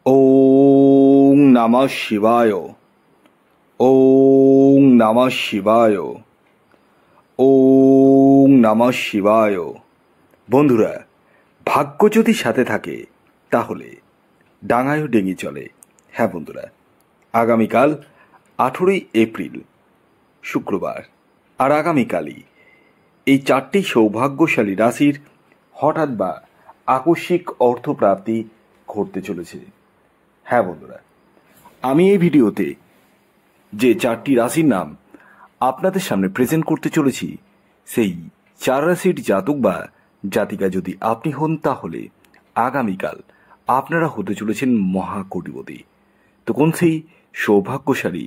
ওং নমঃ শিবায়। ওং নমঃ শিবায়। ওং নমঃ শিবায়। বন্ধুরা, ভাগ্য যদি সাথে থাকে তাহলে ডাঙায়ও ডেঙি চলে। হ্যাঁ বন্ধুরা, আগামীকাল 18ই এপ্রিল শুক্রবার, আর আগামীকালই এই 4টি সৌভাগ্যশালী রাশির হঠাৎ বা আকস্মিক অর্থপ্রাপ্তি ঘটতে চলেছে। হ্যাঁ বন্ধুরা, আমি এই ভিডিওতে যে 4টি রাশির নাম আপনাদের সামনে প্রেজেন্ট করতে চলেছি, সেই 4 রাশির জাতক বা জাতিকা যদি আপনি হন তাহলে আগামীকাল আপনারা হতে চলেছেন মহাকোটিপতি। তো কোন সেই সৌভাগ্যশালী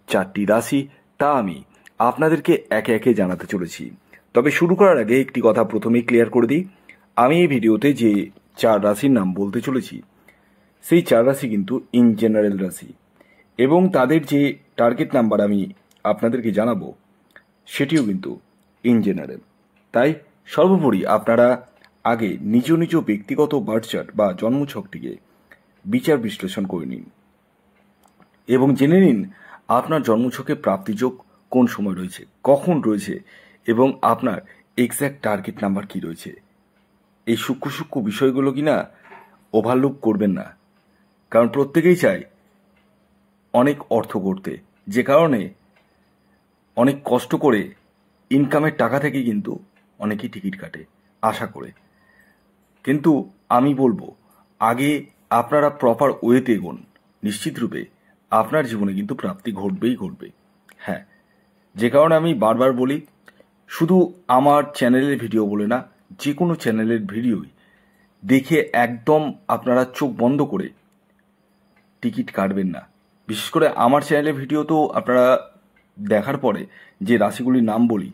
4টি রাশি তা আমি আপনাদেরকে একে একে জানাতে চলেছি। তবে শুরু করার আগে একটি কথা প্রথমেই ক্লিয়ার করে দিই, আমি এই ভিডিওতে যে 4 রাশির নাম বলতে চলেছি সেই 4 রাশি কিন্তু ইন জেনারেল রাশি, এবং তাদের যে টার্গেট নাম্বার আমি আপনাদেরকে জানাবো সেটিও কিন্তু ইন জেনারেল। তাই সর্বোপরি আপনারা আগে নিজ নিজ ব্যক্তিগত বার্থ চার্ট বা জন্মছকটিকে বিচার বিশ্লেষণ করে নিন এবং জেনে নিন আপনার জন্মছকে প্রাপ্তিযোগ কোন সময় রয়েছে, কখন রয়েছে, এবং আপনার এক্স্যাক্ট টার্গেট নাম্বার কি রয়েছে। এই সূক্ষ্ম সূক্ষ্ম বিষয়গুলো কিনা ওভারলুক করবেন না, কারণ প্রত্যেকেই চায় অনেক অর্থ করতে, যে কারণে অনেক কষ্ট করে ইনকামের টাকা থেকে কিন্তু অনেকেই টিকিট কাটে আশা করে। কিন্তু আমি বলবো আগে আপনারা প্রপার ওয়েতে এগোন, নিশ্চিত রূপে আপনার জীবনে কিন্তু প্রাপ্তি ঘটবেই ঘটবে। হ্যাঁ, যে কারণে আমি বারবার বলি, শুধু আমার চ্যানেলের ভিডিও বলে না, যে কোনো চ্যানেলের ভিডিওই দেখে একদম আপনারা চোখ বন্ধ করে টিকিট কাটবেন না। বিশেষ করে আমার চ্যানেলের ভিডিও তো আপনারা দেখার পরে যে রাশিগুলির নাম বলি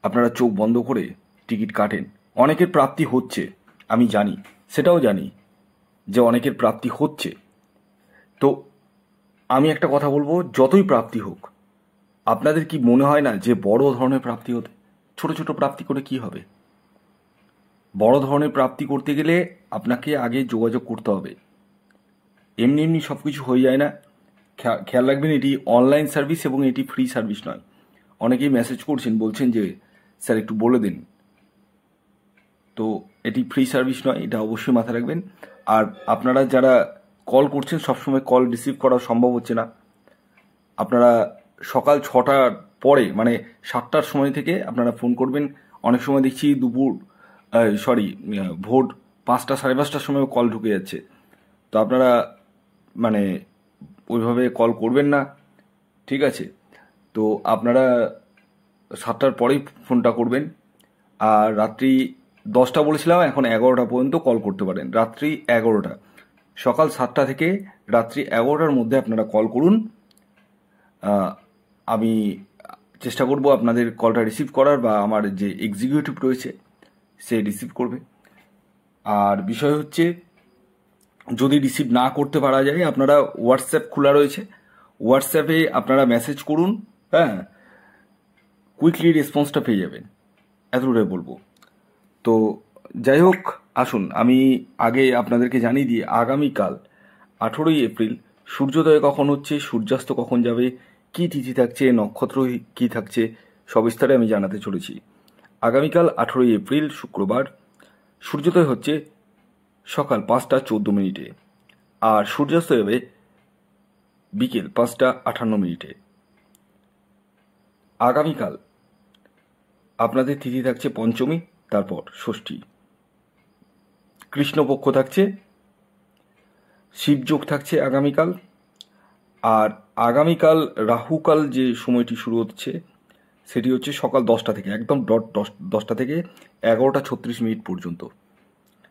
আপনারা চোখ বন্ধ করে টিকিট কাটেন। অনেকের প্রাপ্তি হচ্ছে, আমি জানি, সেটাও জানি যে অনেকের প্রাপ্তি হচ্ছে। তো আমি একটা কথা বলবো, যতই প্রাপ্তি হোক আপনাদের কি মনে হয় না যে বড় ধরনের প্রাপ্তি হতে? ছোট ছোট প্রাপ্তি করে কি হবে? বড় ধরনের প্রাপ্তি করতে গেলে আপনাকে আগে যোগাযোগ করতে হবে। এমনি এমনি সব কিছু হয়ে যায় না। খেয়াল রাখবেন, এটি অনলাইন সার্ভিস এবং এটি ফ্রি সার্ভিস নয়। অনেকেই মেসেজ করছেন, বলছেন যে স্যার একটু বলে দিন। তো এটি ফ্রি সার্ভিস নয়, এটা অবশ্যই মাথায় রাখবেন। আর আপনারা যারা কল করছেন, সবসময় কল রিসিভ করা সম্ভব হচ্ছে না। আপনারা সকাল 6টার পরে, মানে 7টার সময় থেকে আপনারা ফোন করবেন। অনেক সময় দেখছি ভোর 5টা 5:30টার সময় কল ঢুকে যাচ্ছে। তো আপনারা মানে ওইভাবে কল করবেন না, ঠিক আছে? তো আপনারা 7টার পরেই ফোনটা করবেন। আর রাত্রি 10টা বলেছিলাম, এখন 11টা পর্যন্ত কল করতে পারেন। রাত্রি 11টা, সকাল 7টা থেকে রাত্রি 11টার মধ্যে আপনারা কল করুন। আমি চেষ্টা করব আপনাদের কলটা রিসিভ করার, বা আমার যে এক্সিকিউটিভ রয়েছে সে রিসিভ করবে। আর বিষয় হচ্ছে, যদি রিসিভ না করতে পারা যায়, আপনারা হোয়াটসঅ্যাপ খোলা রয়েছে, হোয়াটসঅ্যাপে আপনারা মেসেজ করুন। হ্যাঁ, কুইকলি রেসপন্সটা পেয়ে যাবেন, এতটাই বলবো। তো যাই হোক, আসুন আমি আগে আপনাদেরকে জানিয়ে দিই আগামীকাল 18ই এপ্রিল সূর্যোদয় কখন হচ্ছে, সূর্যাস্ত কখন যাবে, কি তিথি থাকছে, নক্ষত্র কি থাকছে, সবিস্তারে আমি জানাতে চলেছি। আগামীকাল 18ই এপ্রিল শুক্রবার সূর্যোদয় হচ্ছে সকাল 5টা 14 মিনিটে, আর সূর্যাস্ত যাবে বিকেল 5টা 58 মিনিটে। আগামীকাল আপনাদের তিথি থাকছে পঞ্চমী, তারপর ষষ্ঠী, কৃষ্ণপক্ষ থাকছে, শিবযোগ থাকছে আগামীকাল। আর আগামীকাল রাহুকাল যে সময়টি শুরু হচ্ছে সেটি হচ্ছে সকাল 10টা থেকে, একদম ডট 10টা থেকে 11টা 36 মিনিট পর্যন্ত।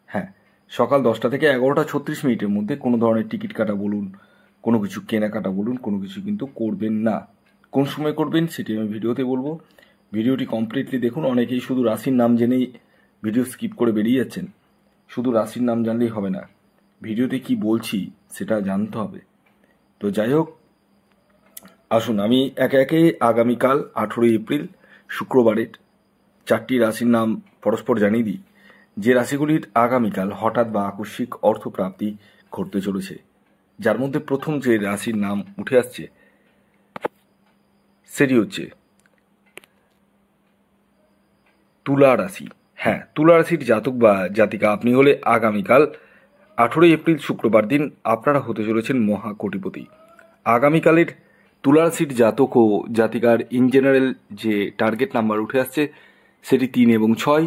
হ্যাঁ, সকাল 10টা থেকে 11টা 36 মিনিটের মধ্যে কোনো ধরনের টিকিট কাটা বলুন, কোনো কিছু কেনাকাটা বলুন, কোনো কিছু কিন্তু করবেন না। কোন সময় করবেন সেটি আমি ভিডিওতে বলবো, ভিডিওটি কমপ্লিটলি দেখুন। অনেকেই শুধু রাশির নাম জেনেই ভিডিও স্কিপ করে বেরিয়ে যাচ্ছেন। শুধু রাশির নাম জানলেই হবে না, ভিডিওতে কি বলছি সেটা জানতে হবে। তো যাই হোক, আসুন আমি একে একে আগামীকাল 18ই এপ্রিল শুক্রবারের 4টি রাশির নাম পরস্পর জানিয়ে দিই, যে রাশিগুলির আগামীকাল হঠাৎ বা আকস্মিক অর্থপ্রাপ্তি ঘটতে চলেছে, যার মধ্যে প্রথম যে রাশির নাম উঠে আসছে সেটি হচ্ছে তুলা রাশি। হ্যাঁ, তুলা রাশির জাতক বা জাতিকা আপনি হলে আগামীকাল 18 এপ্রিল শুক্রবার দিন আপনারা হতে চলেছেন মহাকোটিপতি। আগামীকালের তুলা রাশির জাতক ও জাতিকার ইন জেনারেল যে টার্গেট নাম্বার উঠে আসছে সেটি 3 এবং 6।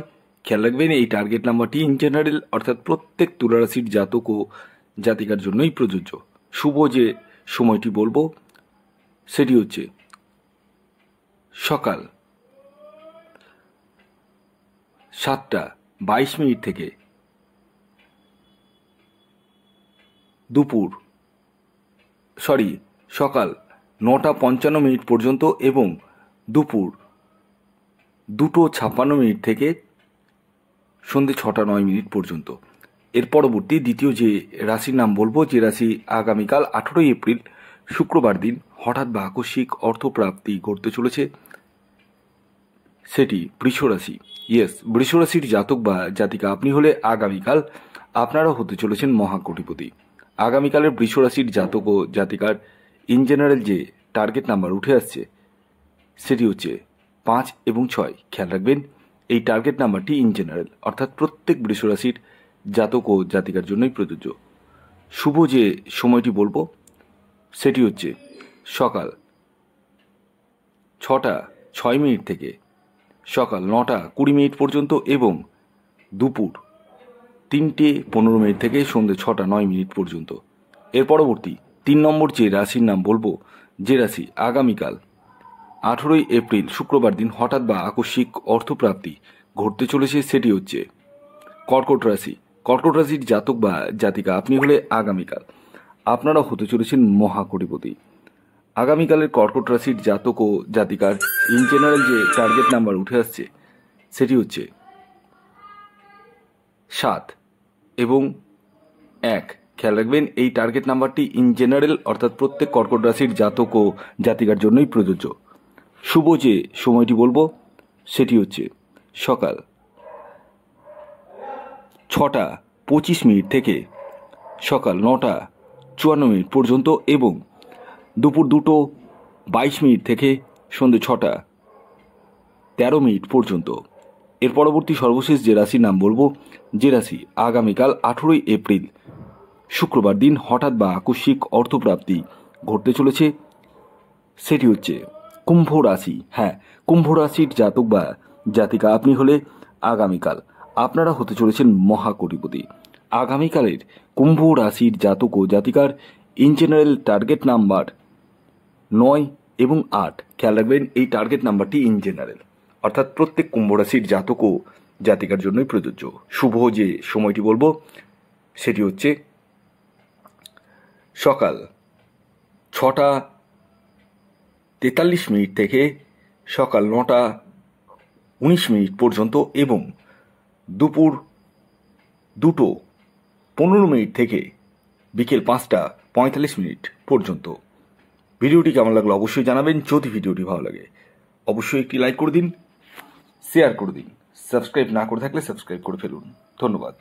খেয়াল রাখবেন এই টার্গেট নাম্বারটি ইন জেনারেল অর্থাৎ প্রত্যেক তুলা রাশির জাতক ও জাতিকার জন্যই প্রযোজ্য। শুভ যে সময়টি বলবো সেটি হচ্ছে সকাল 7:22 থেকে সকাল 9:55 পর্যন্ত এবং দুপুর 2:56 থেকে সন্ধ্যে 6:09 পর্যন্ত। এর পরবর্তী দ্বিতীয় যে রাশির নাম বলবো, যে রাশি আগামীকাল 18 এপ্রিল শুক্রবার দিন হঠাৎ বা আকস্মিক অর্থপ্রাপ্তি ঘটতে চলেছে সেটি বৃষ রাশি। বৃষ রাশির জাতক বা জাতিকা আপনি হলে আগামীকাল আপনারা হতে চলেছেন মহাকোটিপতি। আগামীকালের বৃষ রাশির জাতক ও জাতিকার ইন জেনারেল যে টার্গেট নাম্বার উঠে আসছে সেটি হচ্ছে 5 এবং 6। খেয়াল রাখবেন এই টার্গেট নাম্বারটি ইন জেনারেল অর্থাৎ প্রত্যেক বৃষ রাশির জাতক ও জাতিকার জন্যই প্রযোজ্য। শুভ যে সময়টি বলবো সেটি হচ্ছে সকাল 6:06 থেকে সকাল 9:20 পর্যন্ত এবং দুপুর 3:15 থেকে সন্ধ্যে 6:09 পর্যন্ত। এর পরবর্তী 3 নম্বর যে রাশির নাম বলবো, যে রাশি আগামীকাল 18 এপ্রিল শুক্রবার দিন হঠাৎ বা আকস্মিক অর্থপ্রাপ্তি ঘটতে চলেছে সেটি হচ্ছে কর্কট রাশি। কর্কট রাশির জাতক বা জাতিকা আপনি হলে আগামীকাল আপনারা হতে চলেছেন মহাকোটিপতি। আগামীকালের কর্কট রাশির জাতক ও জাতিকার ইন জেনারেল যে টার্গেট নাম্বার উঠে আসছে সেটি হচ্ছে 7 এবং 1। খেয়াল রাখবেন এই টার্গেট নাম্বারটি ইন জেনারেল অর্থাৎ প্রত্যেক কর্কট রাশির জাতক ও জাতিকার জন্যই প্রযোজ্য। শুভ যে সময়টি বলবো সেটি হচ্ছে সকাল 6:25 থেকে সকাল 9:54 পর্যন্ত এবং দুপুর 2:22 থেকে সন্ধ্যে 6:13 পর্যন্ত। এর পরবর্তী সর্বশেষ যে রাশির নাম বলবো, যে রাশি আগামীকাল 18 এপ্রিল শুক্রবার দিন হঠাৎ বা আকস্মিক অর্থপ্রাপ্তি ঘটতে চলেছে সেটি হচ্ছে কুম্ভ রাশি। হ্যাঁ, কুম্ভ রাশির জাতক বা জাতিকা আপনি হলে আগামীকাল আপনারা হতে চলেছেন মহাকোটিপতি। আগামীকালের কুম্ভ রাশির জাতক ও জাতিকার ইন জেনারেল টার্গেট নাম্বার 9 এবং 8। খেয়াল রাখবেন এই টার্গেট নাম্বারটি ইন জেনারেল অর্থাৎ প্রত্যেক কুম্ভ রাশির জাতক ও জাতিকার জন্যই প্রযোজ্য। শুভ যে সময়টি বলবো সেটি হচ্ছে সকাল 6:43 থেকে সকাল 9:19 পর্যন্ত এবং দুপুর 2:15 থেকে বিকেল 5:45 পর্যন্ত। ভিডিওটি কেমন লাগলো অবশ্যই জানাবেন। যদি ভিডিওটি ভালো লাগে অবশ্যই একটি লাইক করে দিন, শেয়ার করে দিন, সাবস্ক্রাইব না করে থাকলে সাবস্ক্রাইব করে ফেলুন। ধন্যবাদ।